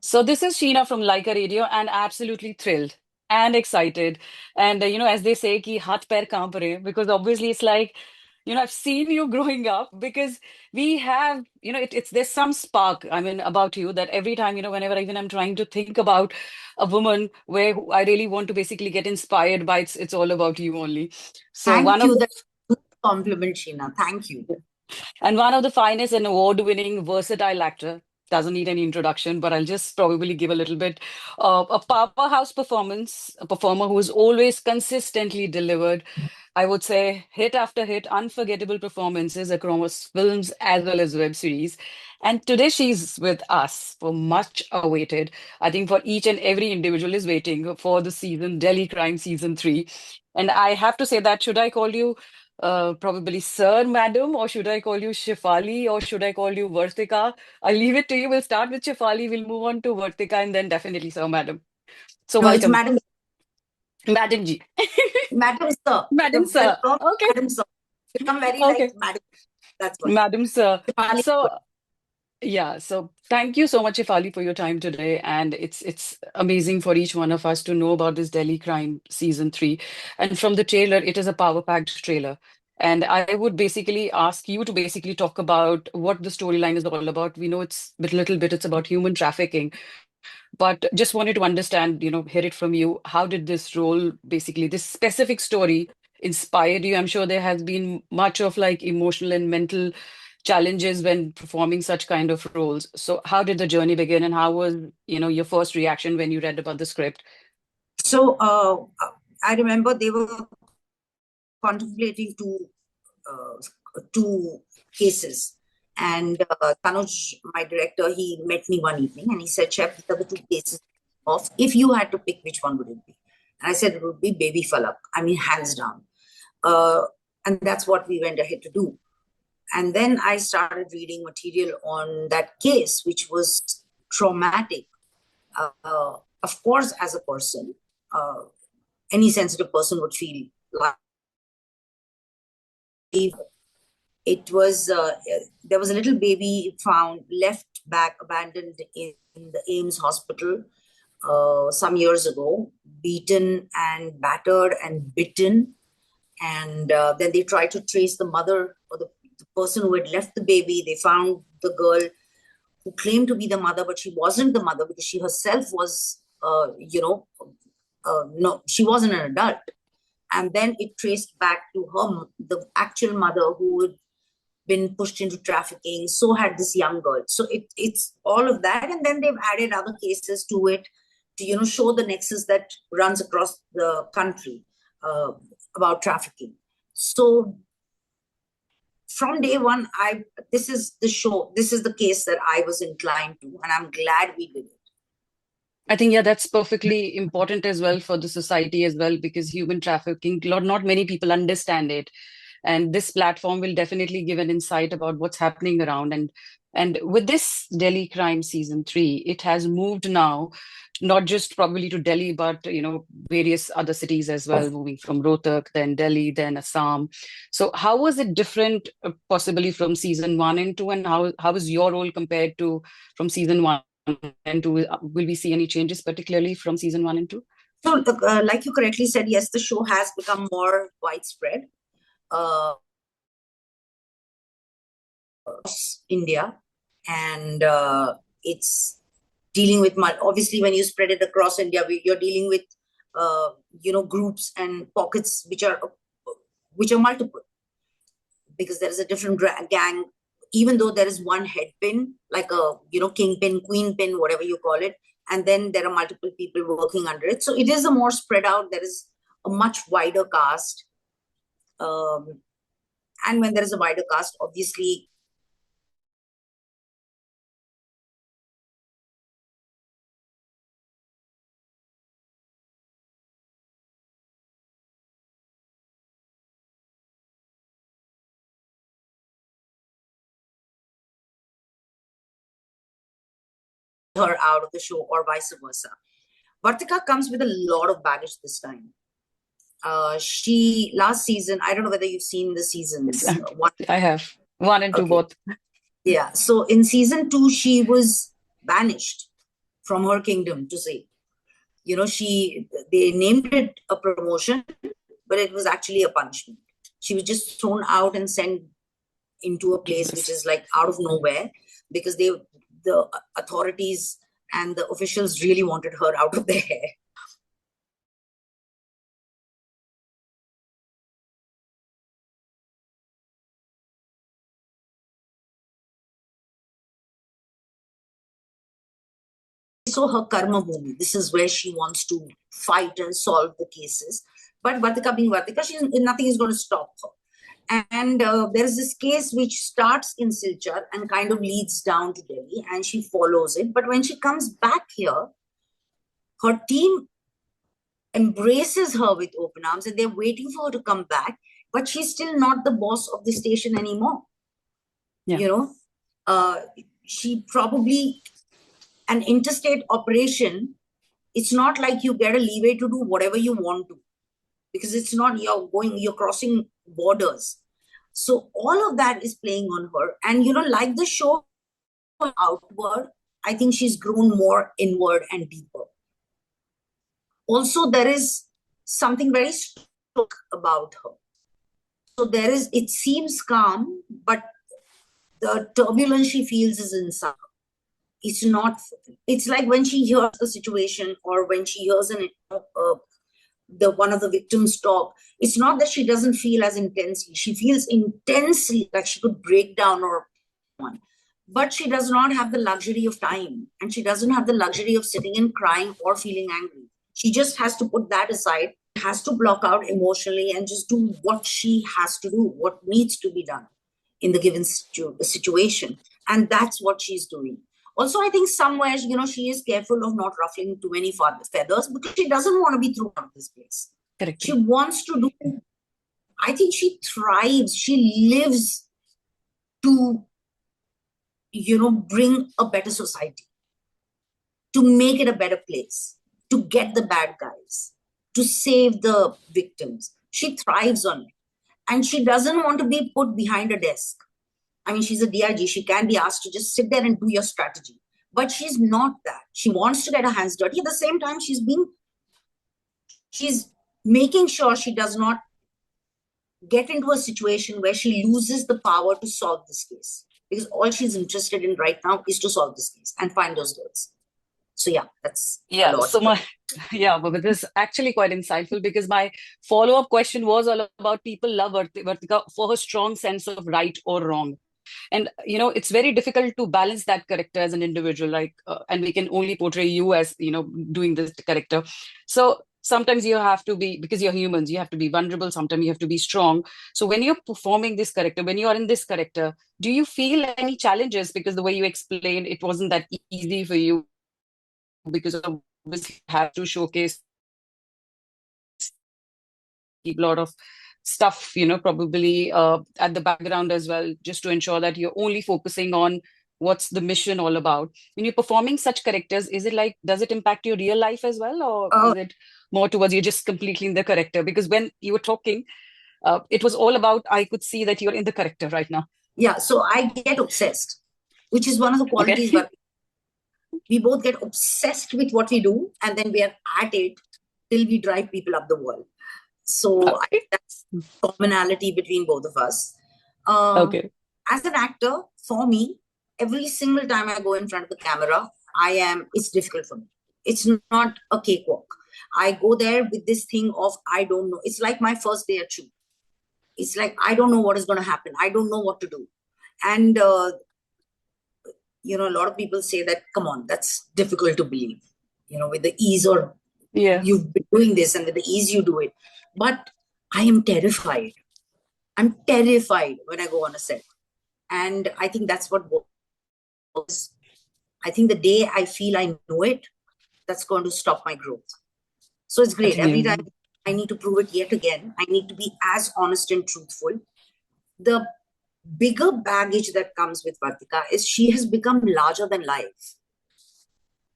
So this is Sheena from Lyca Radio and absolutely thrilled and excited. And as they say, ki haath pair kaanp rahe, because obviously it's like, I've seen you growing up because we have, it's there's some spark, I mean, about you that every time, whenever even I'm trying to think about a woman where I really want to basically get inspired by, it's all about you only. So one Thank of you. the That's a good compliment, Sheena. Thank you. And one of the finest and award-winning versatile actor. Doesn't need any introduction, but I'll just probably give a little bit of a powerhouse performance, a performer who has always consistently delivered, I would say, hit after hit, unforgettable performances across films as well as web series. And today she's with us for much awaited. I think for each and every individual is waiting for the season, Delhi Crime Season 3. And I have to say that, should I call you probably Sir, Madam, or should I call you Shefali, or should I call you Vartika? I'll leave it to you. We'll start with Shefali, we'll move on to Vartika, and then definitely Sir, Madam. So No, it's welcome, Madam, Madam Ji. Madam Sir. Madam Well, Sir. call me Okay, Madam Sir. Become very like okay. Madam. That's why. Madam Sir. Shefali is So good. yeah, so thank you so much, Shefali, for your time today. And it's amazing for each one of us to know about this Delhi Crime Season 3. And from the trailer, it is a power-packed trailer. And I would basically ask you to basically talk about what the storyline is all about. We know it's a little bit, it's about human trafficking, but just wanted to understand, hear it from you. How did this role, basically, this specific story inspired you? I'm sure there has been much of like emotional and mental challenges when performing such kind of roles. So how did the journey begin and how was, your first reaction when you read about the script? So I remember they were contemplating two cases. And Tanuj, my director, he met me one evening and he said, Chef, these are the two cases of, if you had to pick, which one would it be? And I said, it would be Baby Falak. I mean, hands down. Uh, and that's what we went ahead to do. And then I started reading material on that case, which was traumatic. Of course, as a person, uh, any sensitive person would feel like it was there was a little baby found left back abandoned in the Ames hospital some years ago, beaten and battered and bitten. And then they tried to trace the mother or the person who had left the baby. They found the girl who claimed to be the mother, but she wasn't the mother because she herself was, no, she wasn't an adult. And then it traced back to her, the actual mother who had been pushed into trafficking. So had this young girl. So it's all of that. And then they've added other cases to it to, show the nexus that runs across the country uh, about trafficking. So from day one, this is the show, this is the case that I was inclined to, and I'm glad we did it. I think, yeah, that's perfectly important as well for the society as well, because human trafficking, not many people understand it. And this platform will definitely give an insight about what's happening around. And with this Delhi Crime Season 3, it has moved now, not just probably to Delhi, but various other cities as well, moving from Rohtak, then Delhi, then Assam. So how was it different, possibly from season 1 and 2, and how is your role compared to from season 1 and 2? Will we see any changes, particularly from season 1 and 2? So, like you correctly said, yes, the show has become more widespread. India, and it's dealing with obviously when you spread it across India, you're dealing with groups and pockets which are multiple, because there is a different gang. Even though there is one head pin, like a kingpin, queen pin, whatever you call it, and then there are multiple people working under it. So it is a more spread out. There is a much wider cast, and when there is a wider cast, obviously her out of the show or vice versa. Vartika comes with a lot of baggage this time. She last season, I don't know whether you've seen the seasons. One, I have 1 and 2 okay, both. yeah. So in season 2, she was banished from her kingdom to say. You know, they named it a promotion, but it was actually a punishment. She was just thrown out and sent into a place which is like out of nowhere, because the authorities and the officials really wanted her out of there. So her karma bhumi, this is where she wants to fight and solve the cases. But Vartika being Vartika, nothing is going to stop her. And there is this case which starts in Silchar and kind of leads down to Delhi, and she follows it. But when she comes back here, her team embraces her with open arms, and they're waiting for her to come back. But she's still not the boss of the station anymore. Yeah. You know, she probably, an interstate operation, it's not like you get a leeway to do whatever you want to, because it's not, you're crossing borders. So all of that is playing on her. And, you know, like the show outward, I think she's grown more inward and deeper. Also, there is something very strong about her. So it seems calm, but the turbulence she feels is inside. It's not, it's like when she hears a situation, or when she hears one of the victims talk, it's not that she doesn't feel as intensely. She feels intensely, like she could break down or one. But she does not have the luxury of time, and she doesn't have the luxury of sitting and crying or feeling angry. She just has to put that aside, has to block out emotionally, and just do what she has to do, what needs to be done in the given situation. And that's what she's doing. Also, I think somewhere, you know, she is careful of not ruffling too many feathers, because she doesn't want to be thrown out of this place. Correct. She wants to do, I think she thrives, she lives to, you know, bring a better society, to make it a better place, to get the bad guys, to save the victims. She thrives on it. And she doesn't want to be put behind a desk. I mean, she's a DIG. She can be asked to just sit there and do your strategy. But she's not that. She wants to get her hands dirty. At the same time, she's making sure she does not get into a situation where she loses the power to solve this case. Because all she's interested in right now is to solve this case and find those girls. So yeah, that's a lot. So but this is actually quite insightful, because my follow-up question was all about people love Vartika for her strong sense of right or wrong. And, you know, it's very difficult to balance that character as an individual, like, and we can only portray you as, you know, doing this character. So sometimes you have to be, because you're humans, you have to be vulnerable. Sometimes you have to be strong. So when you're performing this character, when you are in this character, do you feel any challenges? Because the way you explained, it wasn't that easy for you, because obviously you have to showcase a lot of stuff, you know, probably at the background as well, just to ensure that you're only focusing on what's the mission all about. When you're performing such characters, is it like, does it impact your real life as well? Or is it more towards you're just completely in the character? Because when you were talking, it was all about, I could see that you're in the character right now. Yeah, so I get obsessed, which is one of the qualities that we both get obsessed with what we do, and then we are at it till we drive people up the wall. So that's commonality between both of us. As an actor, for me, every single time I go in front of the camera, it's difficult for me. It's not a cakewalk. I go there with this thing of, I don't know. It's like my first day at shoot. It's like, I don't know what is going to happen. I don't know what to do. And, you know, a lot of people say that, come on, that's difficult to believe, you know, with the ease, or you've been doing this and with the ease you do it. But I am terrified. I'm terrified when I go on a set. And I think that's what works. I think the day I feel I know it, that's going to stop my growth. So it's great. Every time I need to prove it yet again. I need to be as honest and truthful. The bigger baggage that comes with Vartika is she has become larger than life.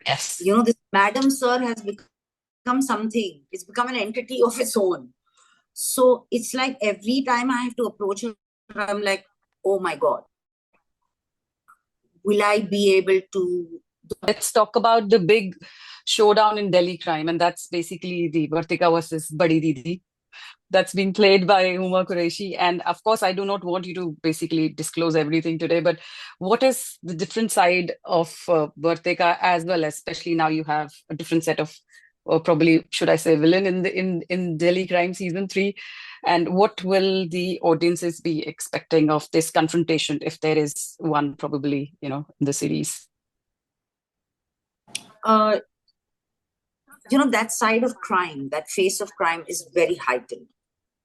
Yes. You know, this Madam Sir has become something. It's become an entity of its own. So it's like every time I have to approach her, I'm like, oh my God, will I be able to Let's talk about the big showdown in Delhi crime, and that's basically the Vartika versus Badi Didi. That's been played by Huma Qureshi. And of course, I do not want you to basically disclose everything today, but what is the different side of Vartika as well, especially now you have a different set of, or probably should I say, villain in the in Delhi Crime season 3, and what will the audiences be expecting of this confrontation if there is one, probably, in the series? Uh, that side of crime, that face of crime is very heightened.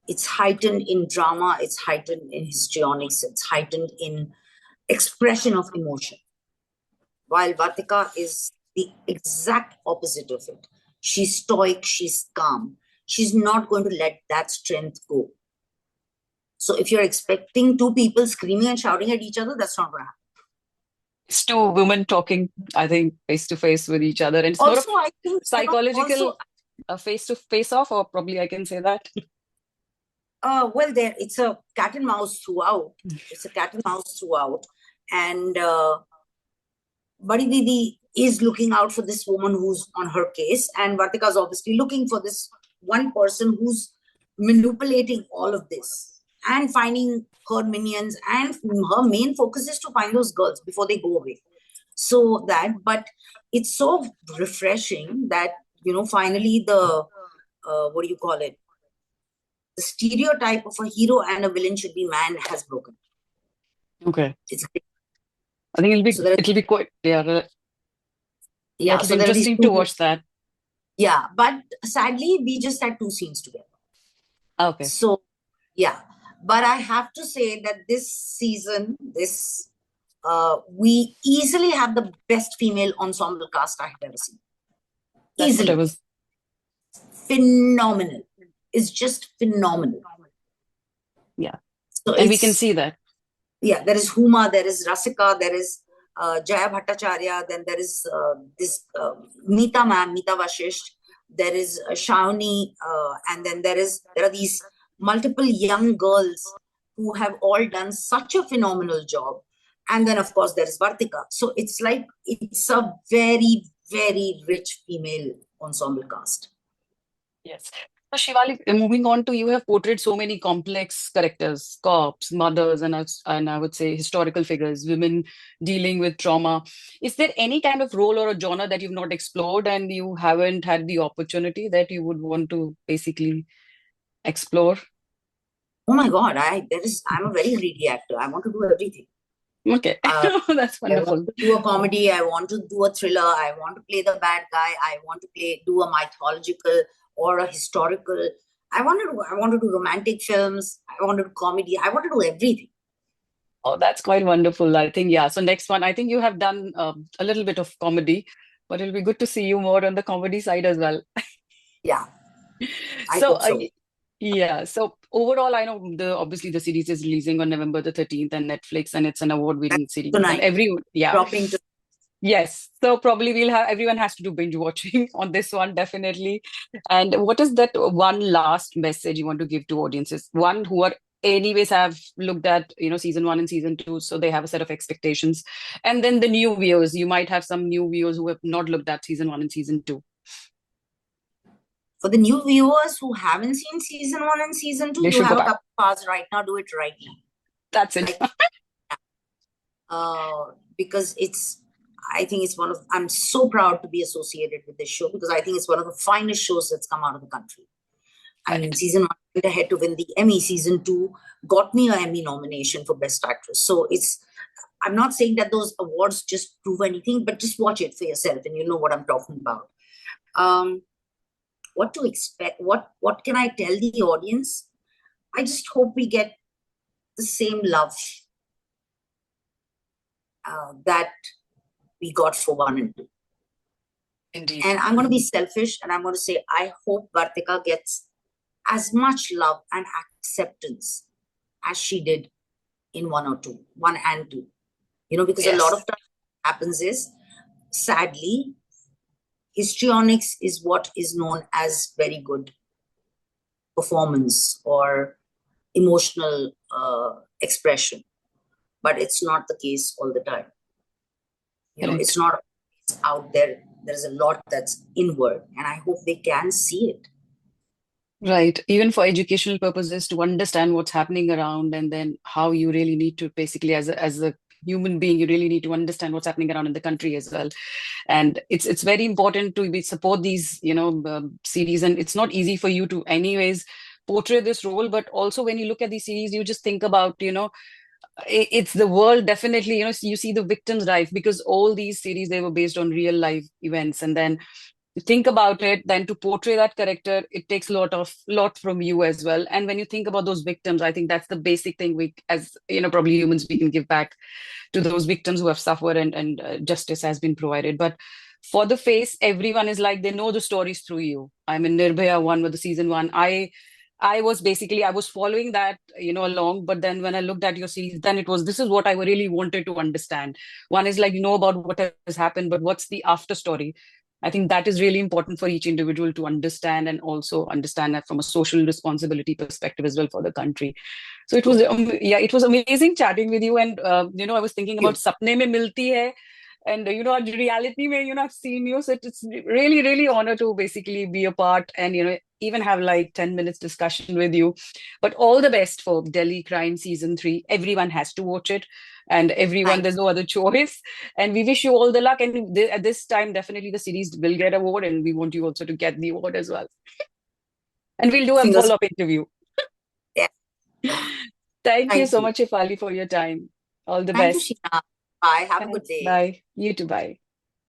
It's heightened in drama, it's heightened in histrionics, it's heightened in expression of emotion. While Vatika is the exact opposite of it. She's stoic, she's calm. She's not going to let that strength go. So if you're expecting two people screaming and shouting at each other, that's not going to happen. It's two women talking, I think, face to face with each other, and it's more of Also, I think, psychological face to face off, or probably I can say that. Well, it's a cat and mouse throughout. It's a cat and mouse throughout. And Badi Didi is looking out for this woman who's on her case, and Vartika is obviously looking for this one person who's manipulating all of this and finding her minions. And her main focus is to find those girls before they go away. So but it's so refreshing that, finally the, what do you call it? The stereotype of a hero and a villain should be man has broken. Okay. It's I think it'll be quite, it'll be interesting to watch that. Yeah, but sadly, we just had 2 scenes together. Okay. So, yeah. But I have to say that this season, we easily have the best female ensemble cast I have ever seen. That's what I was. Phenomenal. It's just phenomenal. Yeah. So and we can see that. Yeah, there is Huma, there is Rasika, there is Jaya Bhattacharya, then there is this Meeta Vashisht, there is Shawnee, and then there are these multiple young girls who have all done such a phenomenal job. And then, of course, there is Vartika. So it's a very, very rich female ensemble cast. Yes. So Shivali, moving on to, you have portrayed so many complex characters, cops, mothers, and I would say historical figures, women dealing with trauma. Is there any kind of role or a genre that you've not explored and you haven't had the opportunity that you would want to basically explore? Oh my God, I'm a very greedy actor. I want to do everything. Okay, that's wonderful. I want to do a comedy. I want to do a thriller. I want to play the bad guy. I want to do a mythological or a historical. I want to do romantic films. I want to do comedy. I want to do everything. Oh, that's quite wonderful. I think, yeah. So next one, I think you have done a little bit of comedy, but it'll be good to see you more on the comedy side as well. Yeah. I So, hope so. yeah. So overall, I know obviously the series is releasing on November the 13th on Netflix, and it's an award-winning series. Tonight. And Dropping tonight. Yes. So probably everyone has to do binge watching on this one, definitely. And what is that one last message you want to give to audiences? One who are anyways have looked at, season 1 and season 2, so they have a set of expectations. And then the new viewers, you might have some new viewers who have not looked at season 1 and season 2. For the new viewers who haven't seen season 1 and season 2, you have a couple of hours right now. Do it right now. That's it. Because I think it's I'm so proud to be associated with this show, because I think it's one of the finest shows that's come out of the country. I mean, season 1 went ahead to win the Emmy. Season 2 got me an Emmy nomination for Best Actress. So I'm not saying that those awards just prove anything, but just watch it for yourself and you know what I'm talking about. What to expect? What can I tell the audience? I just hope we get the same love that we got for 1 and 2. Indeed. And I'm going to be selfish and I'm going to say, I hope Vartika gets as much love and acceptance as she did in 1 and 2. Because a lot of times what happens is, sadly, histrionics is what is known as very good performance or emotional expression. But it's not the case all the time. It's not is out there. There's a lot that's inward, and I hope they can see it. Right. Even for educational purposes, to understand what's happening around, and then how you really need to basically, as a human being, you really need to understand what's happening around in the country as well. And it's very important to support these, series. And it's not easy for you to, anyways, portray this role. But also, when you look at these series, you just think about, it's the world, definitely. You see the victims' life, because all these series, they were based on real life events. And then you think about it, then to portray that character, it takes a lot from you as well. And when you think about those victims, I think that's the basic thing we, as probably humans, we can give back to those victims who have suffered, and justice has been provided. But for the face, everyone is like, they know the stories through you. I mean, Nirbhaya one with the season one. I was following that, along. But then when I looked at your series, then it was, this is what I really wanted to understand. One is like, about what has happened, but what's the after story? I think that is really important for each individual to understand, and also understand that from a social responsibility perspective as well for the country. So it was, True. yeah, it was amazing chatting with you. And, I was thinking Thank about you. Sapne Mein Milti Hai. And, reality mein, I've seen you. So it's really, really honor to basically be a part, and, even have like 10 minutes discussion with you. But all the best for Delhi Crime season 3. Everyone has to watch it. And everyone, Thank there's no other choice. And we wish you all the luck. And at this time, definitely the series will get award. And we want you also to get the award as well. And we'll do a fingers. follow-up interview. Yeah. Thank you Thank so you. much, Shefali, for your time. All the Thank you, best. Sheena. Bye. Have a good Thanks. day. Bye. You too. Bye.